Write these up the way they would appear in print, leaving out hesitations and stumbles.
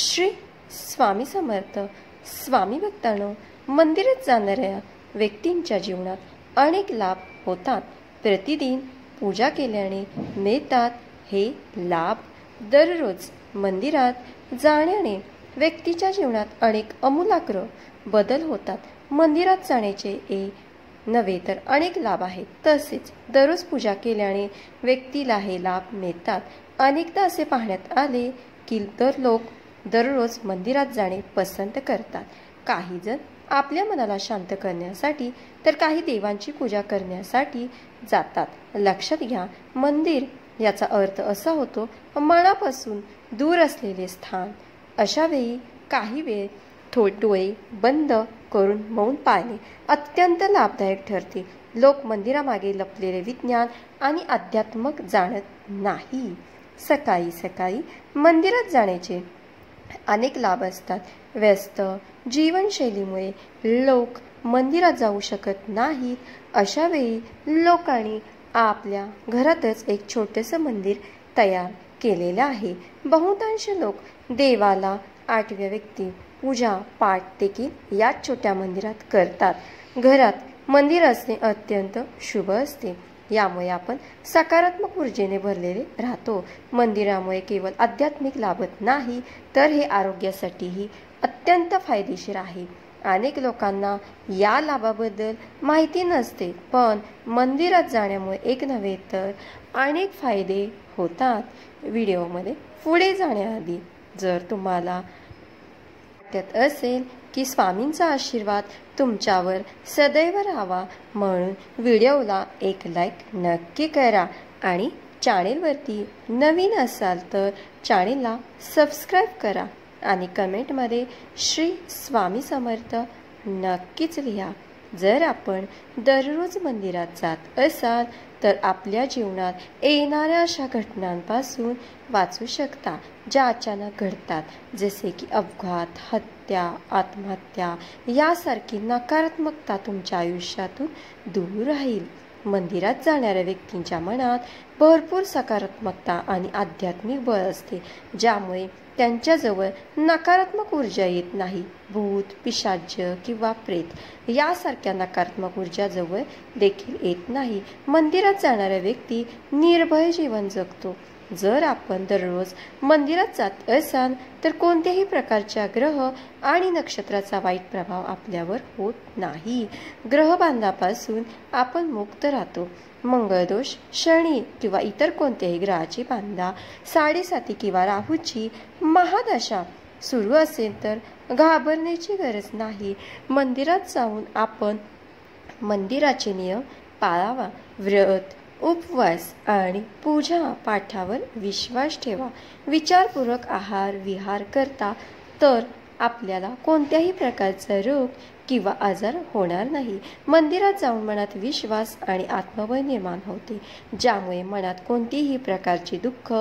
श्री स्वामी समर्थ. स्वामी भक्तांनो, मंदिरात जाणाऱ्या व्यक्तींच्या जीवनात अनेक लाभ होतात. प्रतिदिन पूजा केल्याने मिळतात हे लाभ. दररोज मंदिरात जाण्याने व्यक्तीच्या जीवनात अनेक आमूलाग्र बदल होतात. मंदिरात जाण्याचे नव्हे तर अनेक लाभ आहेत. तसेच दररोज पूजा केल्याने व्यक्तीला हे लाभ मिळतात. अनेकदा असे पाहण्यात आले की लोक दररोज मंदिरात जाणे पसंत करतात. काही जण आपल्या मनाला शांत करण्यासाठी तर काही देवांची पूजा करण्यासाठी जातात. लक्षात घ्या, मंदिर याचा अर्थ असा होतो मनापासून दूर असलेले स्थान. अशा वेळी काही वेळ डोळे बंद करून मौन पाळणे अत्यंत लाभदायक ठरते. लोक मंदिरामागे लपलेले विज्ञान आणि अध्यात्मक जाणत नाही. सकाळी सकाळी मंदिरात जाण्याचे अनेक लाभ असतात. व्यस्त जीवनशैलीमुळे लोक मंदिरात जाऊ शकत नाहीत. अशा वेळी लोकांनी आपल्या घरातच एक छोटेसे मंदिर तयार केलेले आहे. बहुतांश लोक देवाला 8व्या व्यक्ती पूजा पाठ देखील याच छोट्या मंदिरात करतात. घरात मंदिर असणे अत्यंत शुभ असते. यामुळे आपण सकारात्मक ऊर्जेने भरलेले राहतो. मंदिरामुळे केवळ आध्यात्मिक लाभच नाही तर हे आरोग्यासाठीही अत्यंत फायदेशीर आहे. अनेक लोकांना या लाभाबद्दल माहिती नसते, पण मंदिरात जाण्यामुळे एक नव्हे तर अनेक फायदे होतात. व्हिडिओमध्ये पुढे जाण्याआधी जर तुम्हाला वाटत असेल की स्वामींचा आशीर्वाद तुमच्यावर सदैव राहावा म्हणून व्हिडिओला एक लाईक नक्की करा आणि चॅनेलवरती नवीन असाल तर चॅनेलला सबस्क्राईब करा आणि कमेंटमध्ये श्री स्वामी समर्थ नक्कीच लिहा. जर आपण दररोज मंदिरात जात असाल तर आपल्या जीवनात येणाऱ्या अशा घटनांपासून वाचू शकता ज्या अचानक घडतात, जसे की अपघात, हत्या, आत्महत्या यासारखी नकारात्मकता तुमच्या आयुष्यातून दूर राहील. मंदिरात जाणाऱ्या व्यक्तींच्या मनात भरपूर सकारात्मकता आणि आध्यात्मिक बळ असते, ज्यामुळे त्यांच्याजवळ नकारात्मक ऊर्जा येत नाही. भूत, पिशाच किंवा प्रेत यासारख्या नकारात्मक ऊर्जा जवळ देखील येत नाही. मंदिरात जाणारा व्यक्ती निर्भय जीवन जगतो. जर आपण दररोज मंदिरात जात असाल तर कोणत्याही प्रकारच्या ग्रह आणि नक्षत्राचा वाईट प्रभाव आपल्यावर होत नाही. ग्रहबांधापासून आपण मुक्त राहतो. मंगळदोष, शनी किंवा इतर कोणत्याही ग्रहाची बांधा, 7.5 किंवा राहूची महादशा सुरू असेल तर घाबरण्याची गरज नाही. मंदिरात जाऊन आपण मंदिराचे नियम पाळावा. व्रत, उपवास आणि पूजा पाठावर विश्वास ठेवा. विचारपूर्वक आहार विहार करता तर आपल्याला कोणत्याही प्रकारचा रोग किंवा आजार होणार नाही. मंदिरात जाऊन मनात विश्वास आणि आत्मबळ निर्माण होते, ज्यामुळे मनात कोणतीही प्रकारचे दुःख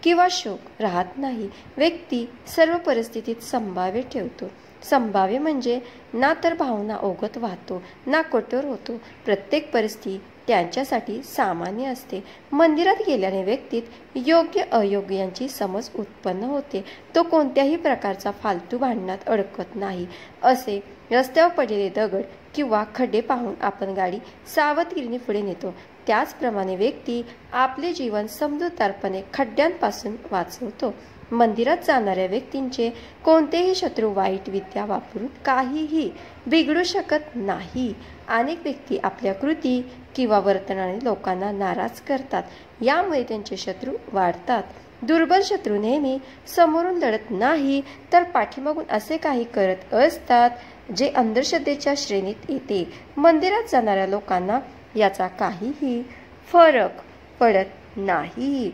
किंवा शोक राहत नाही. व्यक्ती सर्व परिस्थितीत संभाव्य ठेवतो. संभाव्य म्हणजे ना तर भावना ओघत वाहतो ना कठोर होतो. प्रत्येक परिस्थिती त्यांच्यासाठी सामान्य असते. मंदिरात गेल्याने व्यक्तीत योग्य अयोग्य यांची समज उत्पन्न होते. तो कोणत्याही प्रकारचा फालतू भांडणात अडकत नाही. असे रस्त्यावर पडलेले दगड किंवा खड्डे पाहून आपण गाडी सावधगिरीने पुढे नेतो. त्याचप्रमाणे व्यक्ती आपले जीवन समजूतदारपणे खड्ड्यांपासून वाचवतो. मंदिरात जाणाऱ्या व्यक्तींचे कोणतेही शत्रू वाईट विद्या वापरून काहीही बिघडू शकत नाही. अनेक व्यक्ती आपल्या कृती किंवा वर्तनाने लोकांना नाराज करतात. यामुळे त्यांचे शत्रू वाढतात. दुर्बल शत्रू नेहमी समोरून लढत नाही तर पाठीमागून असे काही करत असतात जे अंधश्रद्धेच्या श्रेणीत येते. मंदिरात जाणाऱ्या लोकांना याचा काहीही फरक पडत नाही.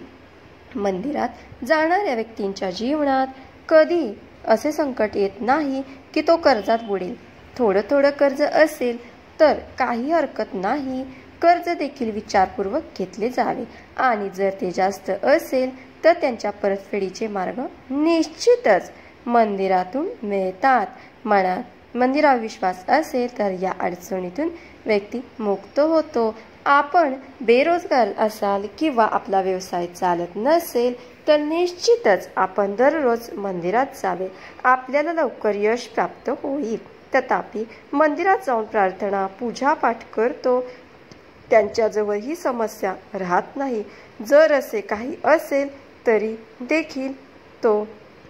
मंदिरात जाणाऱ्या व्यक्तींच्या जीवनात कधी असे संकट येत नाही की तो कर्जात बुडेल. थोडं कर्ज असेल तर काही हरकत नाही. कर्ज देखील विचारपूर्वक घेतले जावे आणि जर ते जास्त असेल तर त्यांच्या परतफेडीचे मार्ग निश्चितच मंदिरातून मिळतात. मनात मंदिरावर विश्वास असेल तर या अडचणीतून व्यक्ती मुक्त होतो. आपण बेरोजगार असाल किंवा आपला व्यवसाय चालत नसेल तर निश्चितच आपण दररोज मंदिरात जावे. आपल्याला लवकर यश प्राप्त होईल. तथापि मंदिरात जाऊन प्रार्थना पूजापाठ करतो त्यांच्याजवळ ही समस्या राहत नाही. जर असे काही असेल तरी देखील तो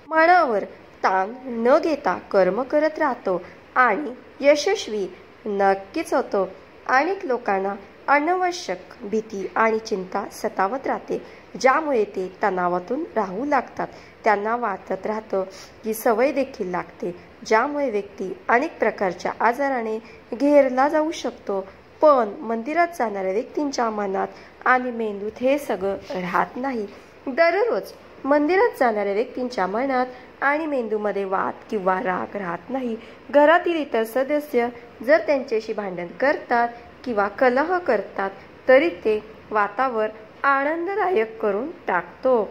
मनावर ताण न घेता कर्म करत राहतो आणि यशस्वी नक्कीच होतो. अनेक लोकांना अनावश्यक भीती आणि चिंता सतावत राहते, ज्यामुळे ते तणावातून राहू लागतात. त्यांना वाटत राहतं की सवय देखील लागते, ज्यामुळे व्यक्ती अनेक प्रकारच्या आजाराने घेरला जाऊ शकतो. पण मंदिरात जाणाऱ्या व्यक्तींच्या मनात आणि मेंदूत हे सगळं राहत नाही. दररोज मंदिरात जाणाऱ्या व्यक्तींच्या मनात आणि मेंदूमध्ये वाद किंवा राग राहत नाही. घरातील इतर सदस्य जर त्यांच्याशी भांडण करतात किंवा कलह करतात तरी ते वातावरण आनंददायक करून टाकतो.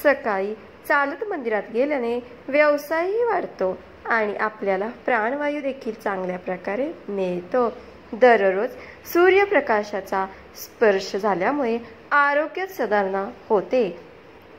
सकाळी चालत मंदिरात गेल्याने व्यवसायही वाढतो आणि आपल्याला प्राणवायू देखील चांगल्या प्रकारे मिळतो. दररोज सूर्यप्रकाशाचा स्पर्श झाल्यामुळे आरोग्यात सुधारणा होते.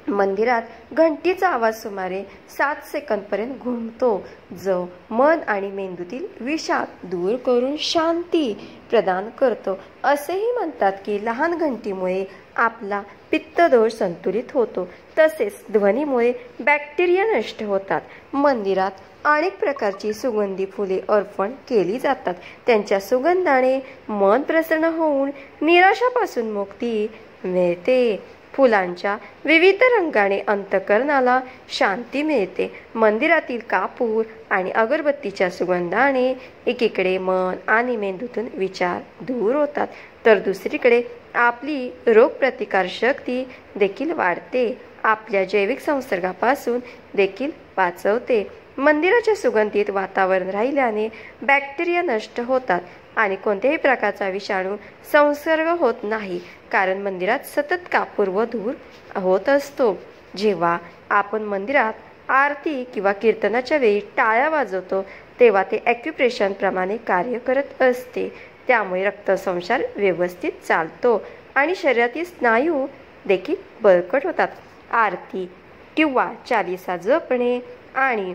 मंदिरात घंटीचा आवाज सुमारे 7 सेकंदपर्यंत घुमतो, जो मन आणि मेंदूतील विषाद दूर करून शांती प्रदान करतो. असेही म्हणतात की लहान घंटीमुळे आपला पित्तदोष संतुलित होतो, तसेच ध्वनीमुळे बॅक्टेरिया नष्ट होतात. मंदिरात अनेक प्रकारची सुगंधी फुले अर्पण केली जातात. त्यांच्या सुगंधाने मन प्रसन्न होऊन निराशापासून मुक्ती मिळते. फुलांच्या विविध रंगाने अंतःकरणाला शांती मिळते. मंदिरातील कापूर आणि अगरबत्तीच्या सुगंधाने एकीकडे मन आणि मेंदूतून विचार दूर होतात, तर दुसरीकडे आपली रोगप्रतिकार शक्ती देखील वाढते, आपल्या जैविक संसर्गापासून देखील वाचवते. मंदिराच्या सुगंधित वातावरण राहिल्याने बॅक्टेरिया नष्ट होतात आणि कोणत्याही प्रकारचा विषाणू संसर्ग होत नाही, कारण मंदिरात सतत कापूर व धूर होत असतो. जेव्हा आपण मंदिरात आरती किंवा कीर्तनाच्या वेळी टाळ्या वाजवतो तेव्हा ते ॲक्युप्रेशर प्रमाणे कार्य करत असते. त्यामुळे रक्तसंचार व्यवस्थित चालतो आणि शरीरातील स्नायू देखील बळकट होतात. आरती किंवा चालीसा जपणे आणि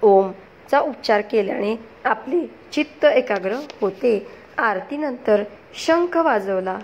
ओमचा उच्चार केल्याने आपले चित्त एकाग्र होते. आरतीनंतर शंख वाजवला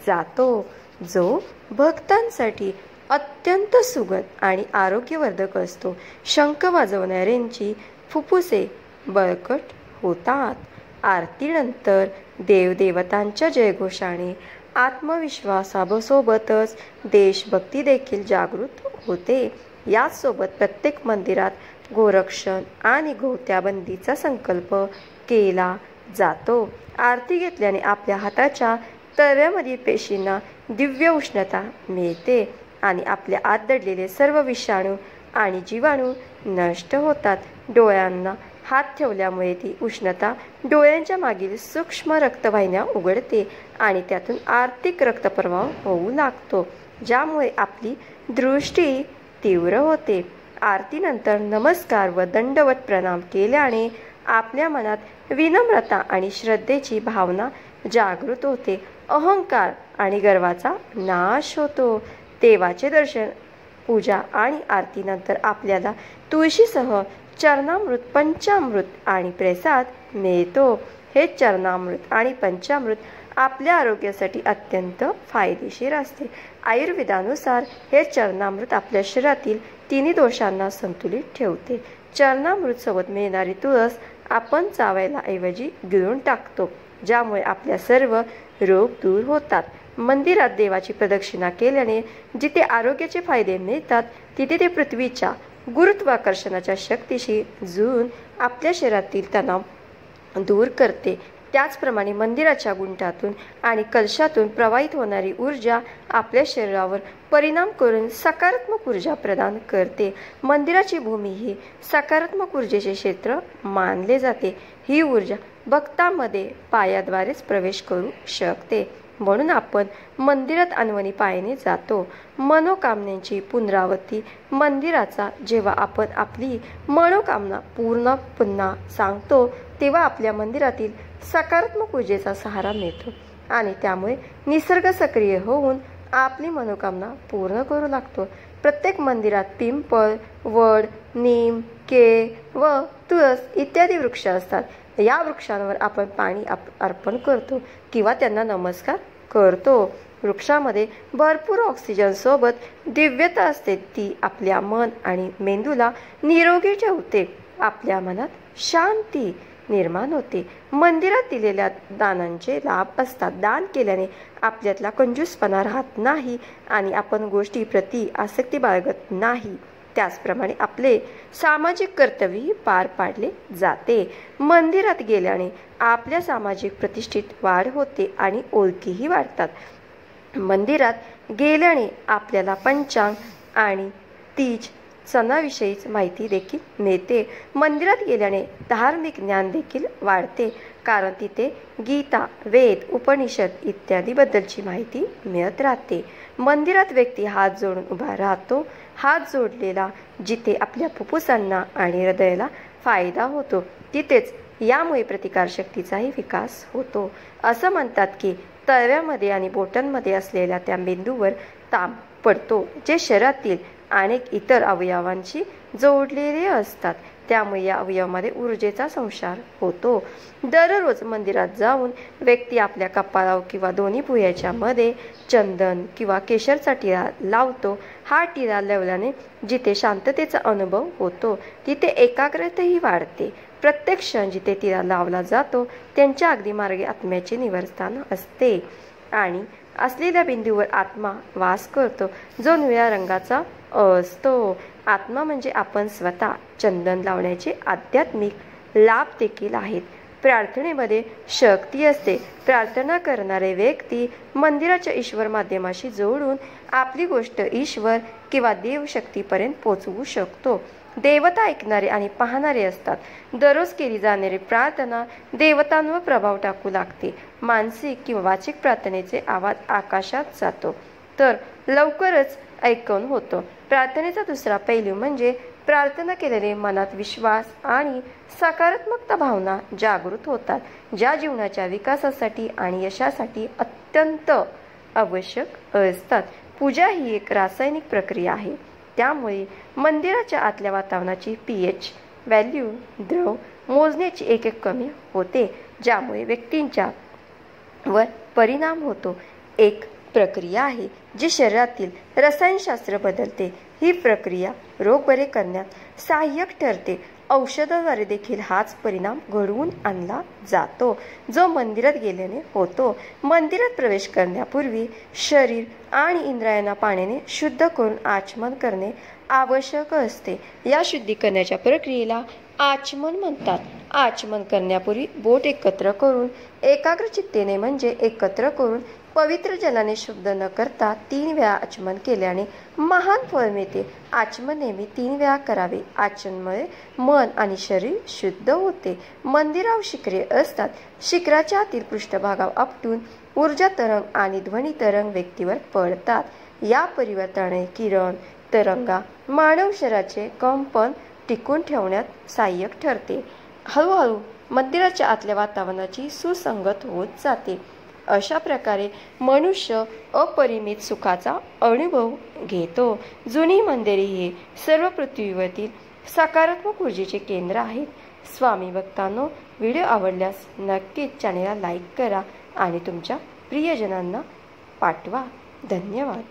जातो, जो भक्तांसाठी अत्यंत सुगंध आणि आरोग्यवर्धक असतो. शंख वाजवणाऱ्यांची फुफ्फुसे बळकट होतात. आरतीनंतर देवदेवतांच्या जयघोषाने आत्मविश्वासासोबतच देशभक्ती देखील जागृत होते. याचसोबत प्रत्येक मंदिरात गोरक्षण आणि गोत्याबंदीचा संकल्प केला जातो. आरती घेतल्याने आपल्या हाताच्या तळव्यामधील पेशींना दिव्य उष्णता मिळते आणि आपल्या आत दडलेले सर्व विषाणू आणि जीवाणू नष्ट होतात. डोळ्यांना हात ठेवल्यामुळे ती उष्णता डोळ्यांच्या मागील सूक्ष्म रक्तवाहिन्या उघडते आणि त्यातून आर्थिक रक्तप्रवाह होऊ लागतो, ज्यामुळे आपली दृष्टी तीव्र होते. आरतीनंतर नमस्कार व दंडवत प्रणाम केल्याने आपल्या मनात विनम्रता आणि श्रद्धेची भावना जागृत होते. अहंकार आणि गर्वाचा नाश होतो. देवाचे दर्शन, पूजा आणि आरतीनंतर आपल्याला तुळशीसह चरणामृत, पंचामृत आणि प्रसाद मिळतो. हे चरणामृत आणि पंचामृत आपल्या आरोग्यासाठी अत्यंत फायदेशीर असते. आयुर्वेदानुसार हे चरणामृत आपल्या शरीरातील तिन्ही दोषांना संतुलित ठेवते. चरणामृत सोबत मिळणारी तुळस आपण चावायला ऐवजी गिळून टाकतो, ज्यामुळे आपल्या सर्व रोग दूर होतात. मंदिरात देवाची प्रदक्षिणा केल्याने जिथे आरोग्याचे फायदे मिळतात तिथे ते पृथ्वीच्या गुरुत्वाकर्षणाच्या शक्तीशी जुळून आपल्या शरीरातील तणाव दूर करते. त्याचप्रमाणे मंदिराच्या गुंठातून आणि कलशातून प्रवाहित होणारी ऊर्जा आपल्या शरीरावर परिणाम करून सकारात्मक ऊर्जा प्रदान करते. मंदिराची भूमी ही सकारात्मक ऊर्जेचे क्षेत्र मानले जाते. ही ऊर्जा भक्तांमध्ये पायाद्वारेच प्रवेश करू शकते. म्हणून आपण मंदिरात अनवणी पायाने जातो. मनोकामनेची पुनरावृत्ती मंदिराचा जेव्हा आपण आपली मनोकामना पुन्हा सांगतो तेव्हा आपल्या मंदिरातील सकारात्मक ऊर्जेचा सहारा मिळतो. आणि त्यामुळे निसर्ग सक्रिय होऊन आपली मनोकामना पूर्ण करू लागतो. प्रत्येक मंदिरात पिंपळ, वड, नीम, केळ व तुळस इत्यादी वृक्ष असतात. या वृक्षांवर आपण पाणी अर्पण करतो किंवा त्यांना नमस्कार करतो. वृक्षामध्ये भरपूर ऑक्सिजन सोबत दिव्यता असते. ती आपल्या मन आणि मेंदूला निरोगी ठेवते. आपल्या मनात शांती निर्माण होते. मंदिरात दिलेल्या दानांचे लाभ असतात. दान केल्याने आपल्यातला कंजूसपणा राहत नाही आणि आपण गोष्टीप्रती आसक्ती बाळगत नाही. त्याचप्रमाणे आपले सामाजिक कर्तव्यही पार पाडले जाते. मंदिरात गेल्याने आपल्या सामाजिक प्रतिष्ठेत वाढ होते आणि ओळखीही वाढतात. मंदिरात गेल्याने आपल्याला पंचांग आणि तीज सणाविषयीच माहिती देखील मिळते. मंदिरात गेल्याने धार्मिक ज्ञान देखील वाढते, कारण तिथे गीता, वेद, उपनिषद इत्यादीबद्दलची माहिती मिळत राहते. मंदिरात व्यक्ती हात जोडून उभा राहतो. हात जोडलेला जिथे आपल्या फुफ्फुसांना आणि हृदयाला फायदा होतो, तिथेच यामुळे प्रतिकारशक्तीचाही विकास होतो. असं म्हणतात की तळव्यामध्ये आणि बोटांमध्ये असलेल्या त्या बिंदूवर ताप पडतो, जे शरीरातील अनेक इतर अवयवांशी जोडलेले असतात. त्यामुळे या अवयवामध्ये ऊर्जेचा संचार होतो. दररोज मंदिरात जाऊन व्यक्ती आपल्या कपाळावर किंवा दोन्ही भुवयाच्या मध्ये चंदन किंवा केशरचा टिळा लावतो. हा टिळा लावल्याने जिथे शांततेचा अनुभव होतो, तिथे एकाग्रताही वाढते. प्रत्येक क्षण जिथे टिळा लावला जातो त्यांच्या अगदी मार्गे आत्म्याचे निवासस्थान असते आणि असलेल्या बिंदूवर आत्मा वास करतो, जो निळ्या रंगाचा असतो. आत्मा म्हणजे आपण स्वतः. चंदन लावण्याचे आध्यात्मिक लाभ देखील आहेत. प्रार्थनेमध्ये शक्ती असते. प्रार्थना करणारे व्यक्ती मंदिराच्या ईश्वर माध्यमाशी जोडून आपली गोष्ट ईश्वर किंवा देवशक्तीपर्यंत पोचवू शकतो. देवता ऐकणारे आणि पाहणारे असतात. दररोज केली जाणारी प्रार्थना देवतांवर प्रभाव टाकू लागते. मानसिक किंवा वाचिक प्रार्थनेचे आवाज आकाशात जातो तर लवकरच ऐकून होतो. प्रार्थनेचा दुसरा पैलू म्हणजे प्रार्थना केल्याने मनात विश्वास आणि सकारात्मकता भावना जागृत होतात, ज्या जीवनाच्या विकासासाठी आणि यशासाठी अत्यंत आवश्यक असतात. पूजा ही एक रासायनिक प्रक्रिया आहे. त्यामुळे मंदिराच्या आतल्या वातावरणाची pH व्हॅल्यू द्रव मोजण्याची एक कमी होते, ज्यामुळे व्यक्तींच्या वर परिणाम होतो. एक प्रक्रिया आहे जी शरीरातील रसायनशास्त्र बदलते. ही प्रक्रिया रोग बरे करण्यात सहाय्यक ठरते. औषधाद्वारे देखील हाच परिणाम घडवून आणला जातो, जो मंदिरात गेल्याने होतो. मंदिरात प्रवेश करण्यापूर्वी शरीर आणि इंद्रियांना पाण्याने शुद्ध करून आचमन करणे आवश्यक असते. या शुद्धीकरणाच्या प्रक्रियेला आचमन म्हणतात. आचमन करण्यापूर्वी बोट एकत्र करून एकाग्रचित्तेने म्हणजे एकत्र करून पवित्र जलाने शुद्ध न करता 3 वेळा आचमन केल्याने महान फळ मिळते. आचमन नेहमी 3 वेळा करावे. आचमनामुळे मन आणि शरीर शुद्ध होते. मंदिरावर शिखरे असतात. शिखराच्या आतील पृष्ठभागावर आपटून ऊर्जा तरंग आणि ध्वनी तरंग व्यक्तीवर पडतात. या परिवर्तनाने किरण तरंगा मानव शरीराचे कंपन टिकून ठेवण्यात सहाय्यक ठरते. हळूहळू मंदिराच्या आतल्या वातावरणाची सुसंगत होत जाते. अशा प्रकारे मनुष्य अपरिमित सुखाचा अनुभव घेतो. जुनी मंदिरे हे सर्व पृथ्वीवरील सकारात्मक ऊर्जेचे केंद्र आहेत. स्वामी भक्तांनो, व्हिडिओ आवडल्यास नक्कीच चॅनेलला लाईक करा आणि तुमच्या प्रियजनांना पाठवा. धन्यवाद.